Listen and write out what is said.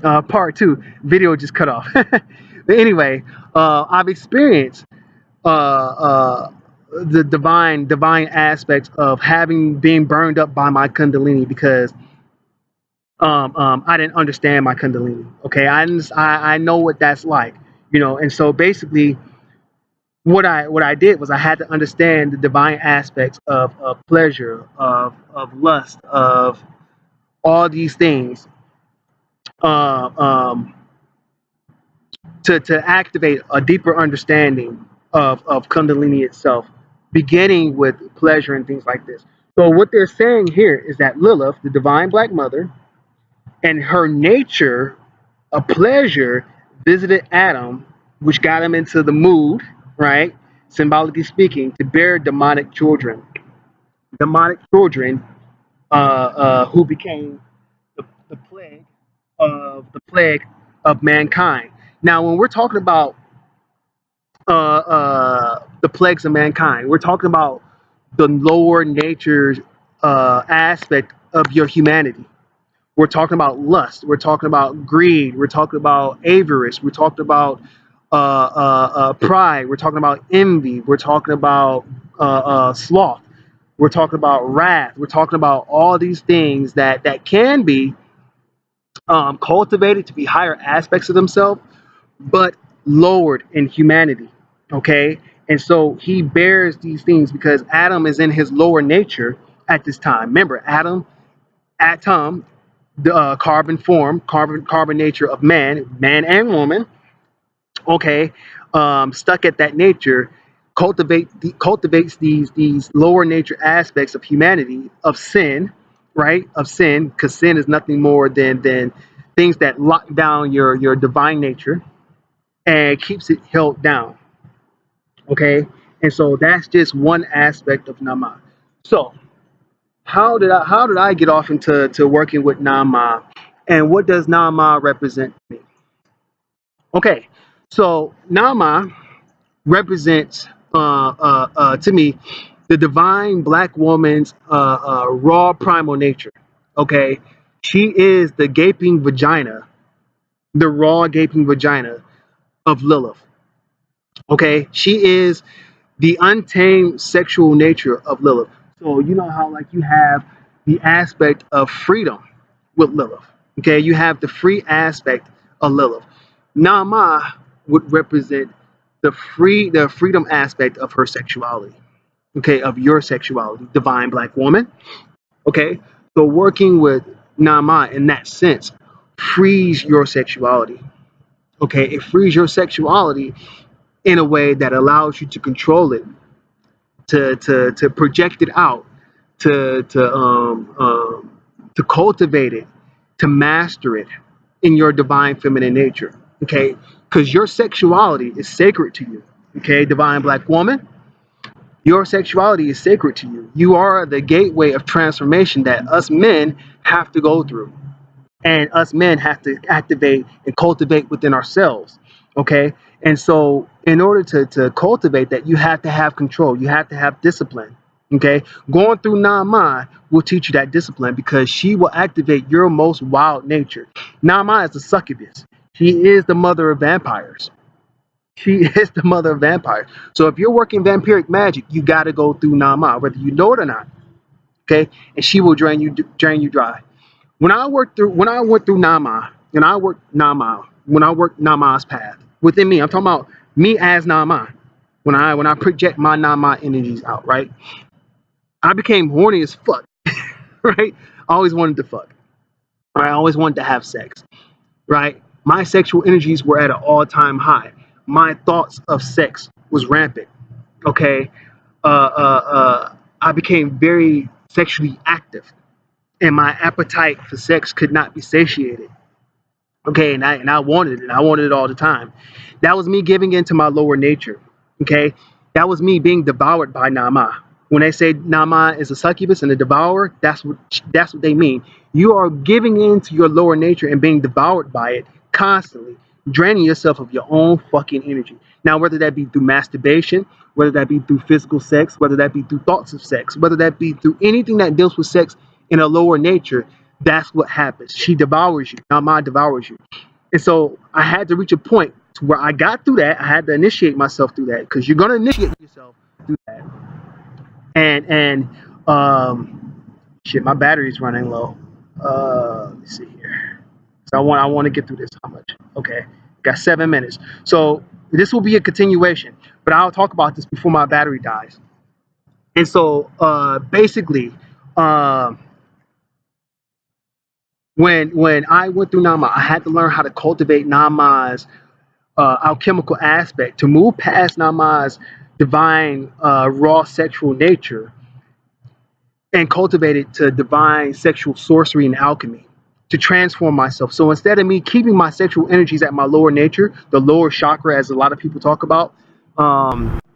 Part two. Video just cut off. But anyway, I've experienced the divine aspects of having being burned up by my kundalini because I didn't understand my kundalini. Okay, I know what that's like, and so basically what I did was I had to understand the divine aspects of pleasure, of lust, of all these things, uh, um, to activate a deeper understanding of Kundalini itself, beginning with pleasure and things like this. So what they're saying here is that Lilith, the divine black mother, and her nature of pleasure visited Adam, which got him into the mood, right? Symbolically speaking, to bear demonic children. Demonic children who became the plague of mankind. Now, when we're talking about the plagues of mankind, we're talking about the lower nature aspect of your humanity. We're talking about lust. We're talking about greed. We're talking about avarice. We're talking about pride. We're talking about envy. We're talking about sloth. We're talking about wrath. We're talking about all these things that can be cultivated to be higher aspects of themselves, but lowered in humanity. Okay, and so he bears these things because Adam is in his lower nature at this time. Remember, atom, the carbon form, carbon nature of man and woman. Okay, stuck at that nature, cultivates these lower nature aspects of humanity, of sin, right? Of sin, because sin is nothing more than things that lock down your divine nature and keeps it held down. Okay, and so that's just one aspect of Naamah. So how did I get off into working with Naamah, and what does Naamah represent to me? Okay, so Naamah represents to me the divine black woman's raw primal nature. Okay, she is the gaping vagina, the raw gaping vagina of Lilith. Okay, she is the untamed sexual nature of Lilith. So you know how like you have the aspect of freedom with Lilith. Okay, you have the free aspect of Lilith. Nama would represent the freedom aspect of her sexuality. Okay, of your sexuality, divine black woman. Okay, so working with Nama in that sense frees your sexuality. Okay, it frees your sexuality in a way that allows you to control it, to project it out, to cultivate it, to master it in your divine feminine nature. Okay, because your sexuality is sacred to you. Okay, divine black woman, your sexuality is sacred to you. You are the gateway of transformation that us men have to go through, and us men have to activate and cultivate within ourselves. Okay, and so in order to cultivate that, you have to have control, you have to have discipline. Okay, going through Nama will teach you that discipline because she will activate your most wild nature. Nama is a succubus. She is the mother of vampires. She is the mother of vampires. So if you're working vampiric magic, you got to go through Nama, whether you know it or not. Okay, and she will drain you dry. When I went through when I worked Nama's path within me, I'm talking about me as Nama. When I project my Nama energies out, right? I became horny as fuck, right? I always wanted to fuck. Right? I always wanted to have sex, right? My sexual energies were at an all-time high. My thoughts of sex was rampant. Okay, I became very sexually active, and my appetite for sex could not be satiated. Okay, and I wanted it, and I wanted it all the time. That was me giving into my lower nature. Okay, that was me being devoured by Nama. When they say Nama is a succubus and a devourer, that's what they mean. You are giving into your lower nature and being devoured by it constantly, draining yourself of your own fucking energy. Now, whether that be through masturbation, whether that be through physical sex, whether that be through thoughts of sex, whether that be through anything that deals with sex in a lower nature, that's what happens. She devours you. Naamah devours you. And so I had to reach a point to where I got through that. I had to initiate myself through that, because you're gonna initiate yourself through that. And shit, my battery's running low. Let me see here. So I want to get through this. How much? Okay, got 7 minutes. So this will be a continuation, but I'll talk about this before my battery dies. And so basically, um, when I went through Nama, I had to learn how to cultivate Nama's alchemical aspect to move past Nama's divine raw sexual nature and cultivate it to divine sexual sorcery and alchemy to transform myself. So instead of me keeping my sexual energies at my lower nature, the lower chakra, as a lot of people talk about, um,